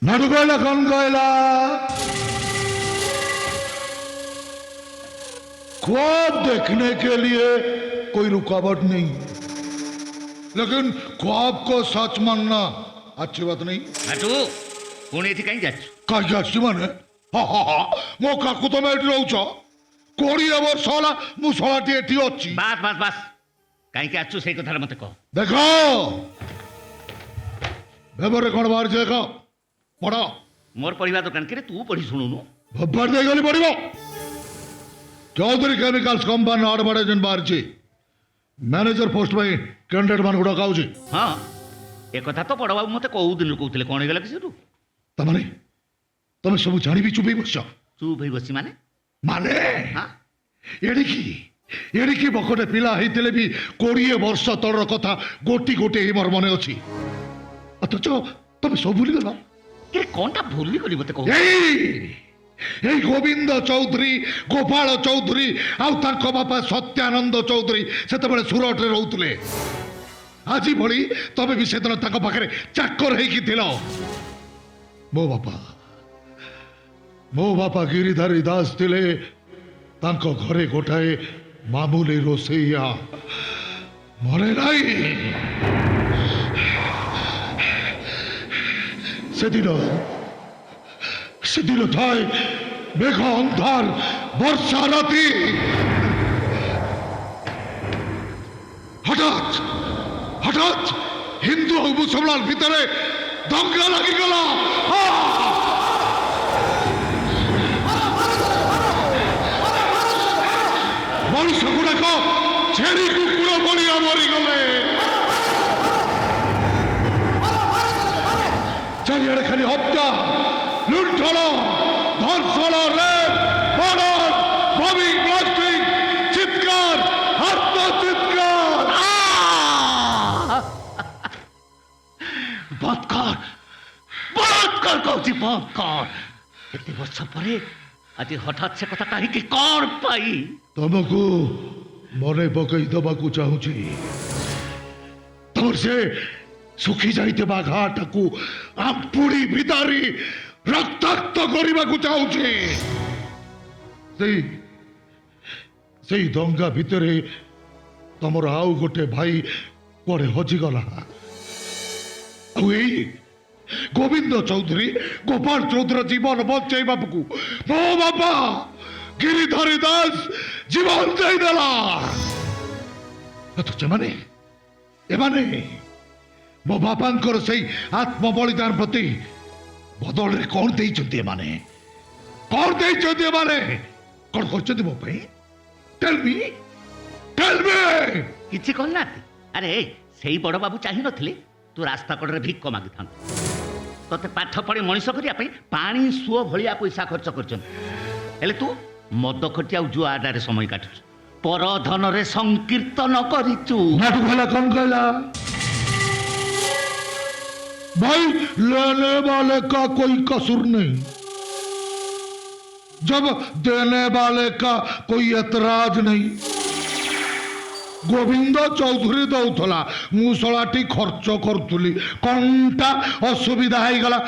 नाटू कहला कौन कहला ख्वाब देखने के लिए कोई रुकावट नहीं, लेकिन ख्वाब को सच मानना अच्छी बात नहीं। नाटू पुणे एठी कहीं जाच कहीं जाच्छी माने मो काकू तो मैं रोच 20 वर्ष होला मु शलाटी एठी अछि। बास बास बास कहीं के आचु सेई कथा मते कह। देखो बेबरे कोन बाहर जे देखो पढ़ो मोर पढ़िबा दुकान के तू पढ़ी सुनुनु भब्बर दे गली पढ़िबो। चौधरी केमिकल्स कंपनी एडवर्टाइजमेंट बाहर छी मैनेजर पोस्ट में कैंडिडेट मान गुडा काउची। हां ए कथा तो पढ़वा मते कहू दिन कहउतले कोन गेला किसेटू तमने तमे सब जानि भी चुपी बस चुप भई बसी माने माने हां एडिकी बकटे पिला हेतिले भी 20 वर्ष तळर कथा गोटी गोटी ही मोर मने अछि। अथच तमे सब भूली गला के कोनटा भूली गली मते कहू। এই গোবিন্দ চৌধুরী গোপাল চৌধুরী ଆଉ ତାଙ୍କ ବାପା ସତ୍ୟାନନ୍ଦ ଚୌଧୁରୀ ସେତେବେଳେ ସୁରଟରେ ରହୁଥିଲେ। ଆଜି ଭଳି ତମେ ବି ସେଦିନ ତାଙ୍କ ପାଖରେ ଚାକର ହେଇକି ଥିଲ। ମୋ ବାପା ଗିରିଧାରୀ ଦାସ ଥିଲେ। ତାଙ୍କ ଘରେ ଗୋଟାଏ ମାମୁଲି ରୋଷେଇଆ ମନେ ନାହିଁ। সেদিন ଥାଏ মেঘ ଅନ୍ଧାର ବର୍ଷା ରାତି। ହଠାତ୍ ହିନ୍ଦୁ ଆଉ ମୁସଲମାନ ଭିତରେ ଦଙ୍ଗା ଲାଗିଗଲା। ମଣିଷ ଗୁଡାକ ଛେଳି କୁକୁର ଭଳିଆ ମରିଗଲେ। ଚାରିଆଡେ ଖାଲି ହତ୍ୟା लुंठन धर्षण रेप मर्डर बॉम्बिंग ब्लास्टिंग चित्कार आत्मचित्कार। बलात्कार कहती बलात्कार एते वर्ष परे आज हठात से कथा कहीं कौन पाई तुमको मने पकई दबाकू चाहूची। तमर से सुखी जाइते घाटा को आंपुड़ी भितारी रक्ताक्त କରିବାକୁ ଚାହୁଁଛି। ସେଇ ଦଙ୍ଗା ଭିତରେ ତମର ଆଉ ଗୋଟେ ଭାଇ କୁଆଡେ ହଜିଗଲା। ଆଉ ଏଇ ଗୋବିନ୍ଦ ଚୌଧୁରୀ ଗୋପାଳ ଚୌଧୁରୀ ଜୀବନ ବଞ୍ଚେଇବାକୁ ମୋ ବାପା ଗିରିଧାରୀ ଦାସ ଜୀବନ ଦେଇଦେଲା। ଏମାନେ ମୋ ବାପାଙ୍କର ସେଇ ଆତ୍ମବଳିଦାନ ପ୍ରତି ବଦଳରେ କଣ ଦେଇଛନ୍ତି ଏମାନେ କଣ କରିଛନ୍ତି ମୋ ପାଇଁ ଟେଲ୍ ମି କିଛି କହିନା। ଆରେ ସେଇ ବଡ଼ ବାବୁ ଚାହିଁ ନଥିଲେ ତୁ ରାସ୍ତା କଡ଼ରେ ଭିକ ମାଗିଥାନ୍ତୁ। ତତେ ପାଠ ପଢ଼ି ମଣିଷ କରିବା ପାଇଁ ପାଣି ସୁଅ ଭଳିଆ ପଇସା ଖର୍ଚ୍ଚ କରିଛନ୍ତି। ହେଲେ ତୁ ମଦ ଖଟି ଆଉ ଜୁଆ ଆଡାରେ ସମୟ କାଟୁଛୁ। ପର ଧନରେ ସଂକୀର୍ତ୍ତନ କରିଛୁ। ନାଟୁ କହିଲା କଣ କହିଲା भाई लेने वाले का कोई कसूर नहीं जब देने वाले का कोई एतराज नहीं। गोविंद चौधुरी दौला मुसलाटी खर्च करुली कंटा असुविधा हो गला।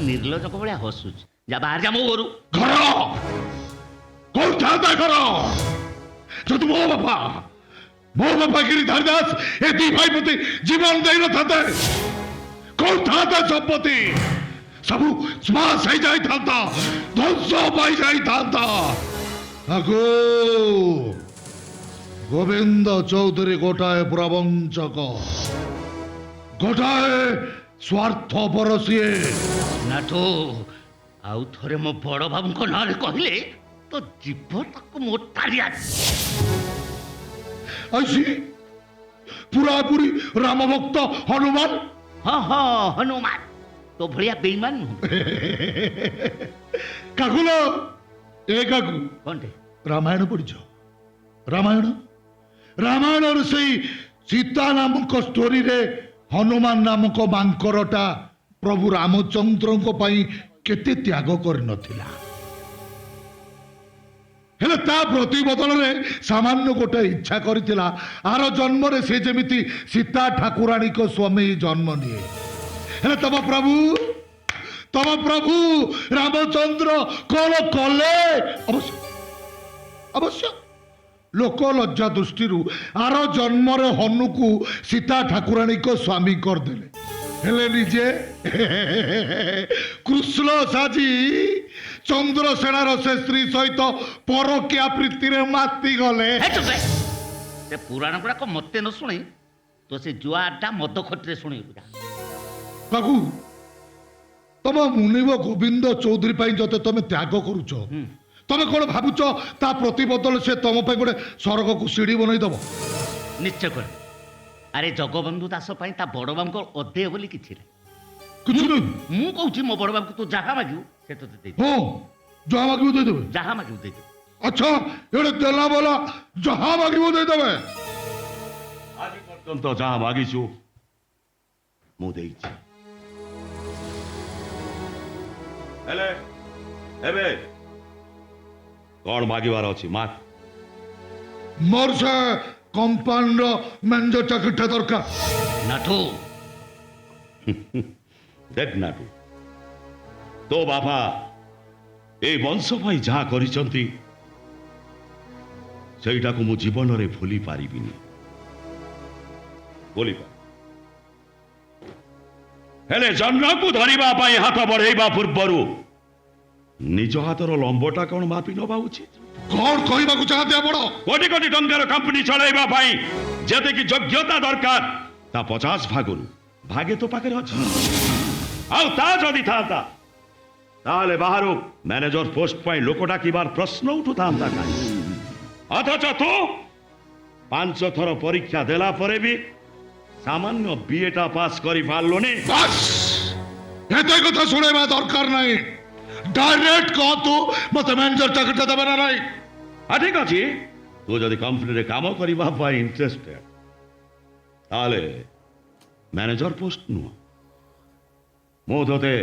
निर्लज भाया हसुच जा बाहर जा मो घर कौन चाहता घर जो मो बापा गिरिधारी दास ए दी भाई प्रति जीवन दे न था कौन था संपत्ति सब स्मास हो जाई था ध्वंस पाई जाई था। अगो गोविंद चौधरी गोटाए प्रवंचक गोटाए स्वार्थपर सीए। नाटो आउ थरे मो बड़ बाबू को नारे कहले तो जीवन तक मो तारिया ऐसी पूरा पूरी राम भक्त हनुमान। हाँ हाँ हनुमान तो भलिया बेईमान काकुलो ए काकू कौन रामायण पढ़िछ रामायण से सीता नामक स्टोरी रे हनुमान नामक मांकरटा प्रभु रामचंद्र को पाई केते त्याग कर नथिला ହେଲେ ତା ପ୍ରତି ବଦଳରେ ସାମାନ୍ୟ ଗୋଟେ ଇଚ୍ଛା କରିଥିଲା ଆର ଜନ୍ମରେ ସେ ଯେମିତି ସୀତା ଠାକୁରାଣୀଙ୍କ ସ୍ୱାମୀ ଜନ୍ମ ନିଏ। ହେଲେ ତମ ପ୍ରଭୁ ରାମଚନ୍ଦ୍ର କଣ କଲେ? ଅବଶ୍ୟ ଅବଶ୍ୟ ଲୋକ ଲଜ୍ଜା ଦୃଷ୍ଟିରୁ ଆର ଜନ୍ମରେ ହନୁକୁ ସୀତା ଠାକୁରାଣୀଙ୍କ ସ୍ୱାମୀ କରିଦେଲେ। ହେଲେ ନିଜେ କୃଷ୍ଣ ସାଜି ଚନ୍ଦ୍ରସେନାର ସେ ସ୍ତ୍ରୀ ସହିତ ପରକିଆ ପ୍ରୀତିରେ ମାତି ଗଲେ। ସେ ପୁରାଣ ଗୁଡାକ ମତେ ନ ଶୁଣି ତ ସେ ଜୁଆଟା ମଦ ଖଟିରେ ଶୁଣିବୁ। ପ୍ରଭୁ ତମ ମୁନିବ ଗୋବିନ୍ଦ ଚୌଧୁରୀ ପାଇଁ ଯଦି ତମେ ତ୍ୟାଗ କରୁଛ, ତମେ କଣ ଭାବୁଛ ତା ପ୍ରତିବଦଳ ସେ ତମ ପାଇଁ ଗୋଟେ ସ୍ୱର୍ଗକୁ ସିଡି ବନେଇଦବ? ନିଶ୍ଚୟ କରେ। ଆରେ ଜଗବନ୍ଧୁ ଦାସ ପାଇଁ ତା ବଡ ବାବୁଙ୍କ ଅଦେ ବୋଲି କିଛି ନାହିଁ। କିଛି ନାହିଁ। ମୁଁ କହୁଛି ମୋ ବଡ ବାବୁକୁ ତୁ ଯାହା ମାଗିବୁ ସେ ତତେ ଦେଇଦେବ। ହଁ, ଯାହା ମାଗିବୁ ଦେଇଦେବେ। ଯାହା ମାଗିବୁ ଦେଇଦେବେ। ଆଚ୍ଛା, ଏଡେ ଦେଲା ବୋଲା ଯାହା ମାଗିବୁ ଦେଇଦେବେ। ଆଜି ପର୍ଯ୍ୟନ୍ତ ଯାହା ମାଗିଛୁ ମୁଁ ଦେଇଛି। ହେଲେ ଏବେ କଣ ମାଗିବାର ଅଛି? ମାଗ। ମୋର ସେ କମ୍ପାନୀର ମ୍ୟାନେଜର ଚାକିରିଟା ଦରକାର। ନାଠୁ ଦେଖ ନାଟୁ, ତୋ ବାପା এই ବଂଶ ପାଇଁ ଯାହା କରିଛନ୍ତି ସେଇଟାକୁ ମୁଁ ଜୀବନରେ ଭୁଲି ପାରିବିନି। ହେଲେ ଜହ୍ନକୁ ଧରିବା ପାଇଁ ହାତ ବଢେଇବା ପୂର୍ବରୁ ନିଜ ହାତର ଲମ୍ବଟା କଣ ମାପି ନେବା ଉଚିତ? କଣ କହିବାକୁ ଚାହାନ୍ତି ଆପଣ? କୋଟି କୋଟି ଟଙ୍କାର କମ୍ପାନୀ ଚଳାଇବା ପାଇଁ ଯେତିକି ଯୋଗ୍ୟତା ଦରକାର ତା 50 ଭାଗରୁ ଭାଗେ ତୋ ପାଖରେ ଅଛି। ଆଉ ତା ଯଦି ଥାନ୍ତା ତାହେଲେ ବାହାରୁ ମ୍ୟାନେଜର ପୋଷ୍ଟ ପାଇଁ ଲୋକ ଡାକିବାର ପ୍ରଶ୍ନ ଉଠୁଥାନ୍ତା କାହିଁ? ଅଥଚ ତୁ 5 ଥର ପରୀକ୍ଷା ଦେଲା ପରେ ବି ସାମାନ୍ୟ ବିଏଟା ପାସ୍ କରି ପାରିଲୁନି। ବାସ୍, ଏତେ କଥା ଶୁଣେଇବା ଦରକାର ନାହିଁ। ଡାଇରେକ୍ଟ କହ ତୁ ମତେ ମ୍ୟାନେଜର ଚାକିରିଟା ଦେବେ ନା ନାହିଁ? ଠିକ ଅଛି, ତୁ ଯଦି କମ୍ପାନୀରେ କାମ କରିବା ପାଇଁ ଇଣ୍ଟରେଷ୍ଟେଡ ତାହେଲେ ମ୍ୟାନେଜର ପୋଷ୍ଟ ନୁହଁ, ମୁଁ ତତେ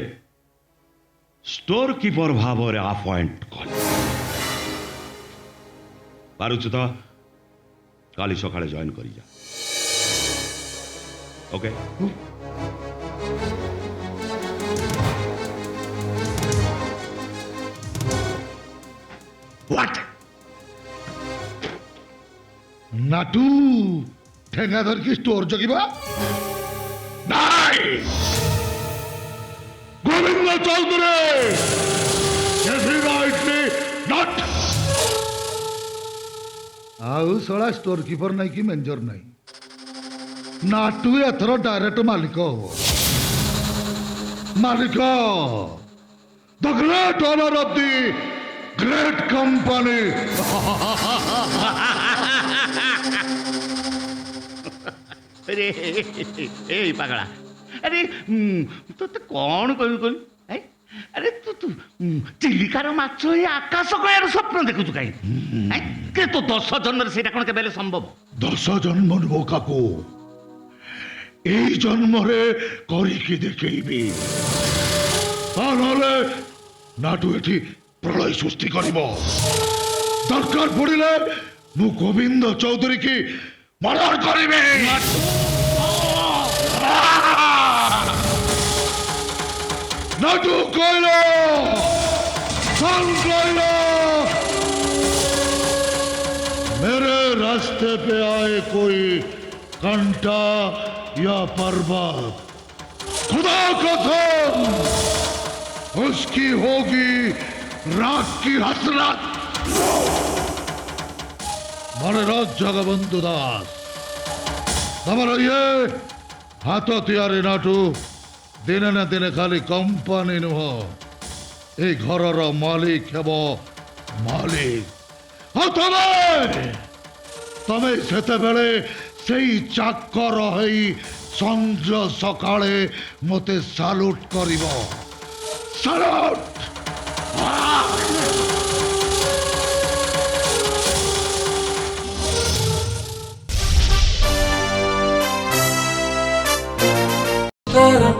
ଷ୍ଟୋର କିପର ଭାବରେ ଆପଏଣ୍ଟ କଲି। ପାରୁଛୁ ତ? କାଲି ସକାଳେ ଜଏନ୍ କରିଯା। ଓକେ? What? নাটু ঠেঙ্গা ধরকি স্টোর জগিবা? নাই! গোবিন্দ চৌধুরী! Definitely not! ଆଉ ଶଳା ଷ୍ଟୋର କିପର ନାହିଁ କି ମ୍ୟାନେଜର ନାହିଁ। ନାଟୁ ଏଥର ଡାଇରେକ୍ଟ ମାଲିକ ହବ। ମାଲିକ, the great owner of the great company. अरे ए पागला, अरे तोते कौन कहू कहू? अरे तू तू चिलिकार माछ ये आकाश कयार स्वप्न देखुଛୁ କାଇଁ? के तो 10 जन्म सेटा कोन केबेले संभव? 10 जन्म नुह काकू, এই জন্মরে করিকি দেখেইবি। তাহলে নাটু এটি প্রলয় সৃষ্টি করিব। দরকার পড়িলে মু গোবিন্দ চৌধুরী কি মর্ডর করিবে। নাটু কইল, सन कइल, मेरे रास्ते पे आए कोई कांटा या पर्वत, खुदा कसम उसकी होगी रात की हसरत। मारे रात जगबंधु दास, तमर ये हाथ तियारी नाटू दिने ना दिने खाली कंपानी नुह ए घरर मालिक हेब मालिक। तमे सेतेबेले सेई चाकर हेई संज सकाळे मते सालुट करिब। सालुट। Da-dum,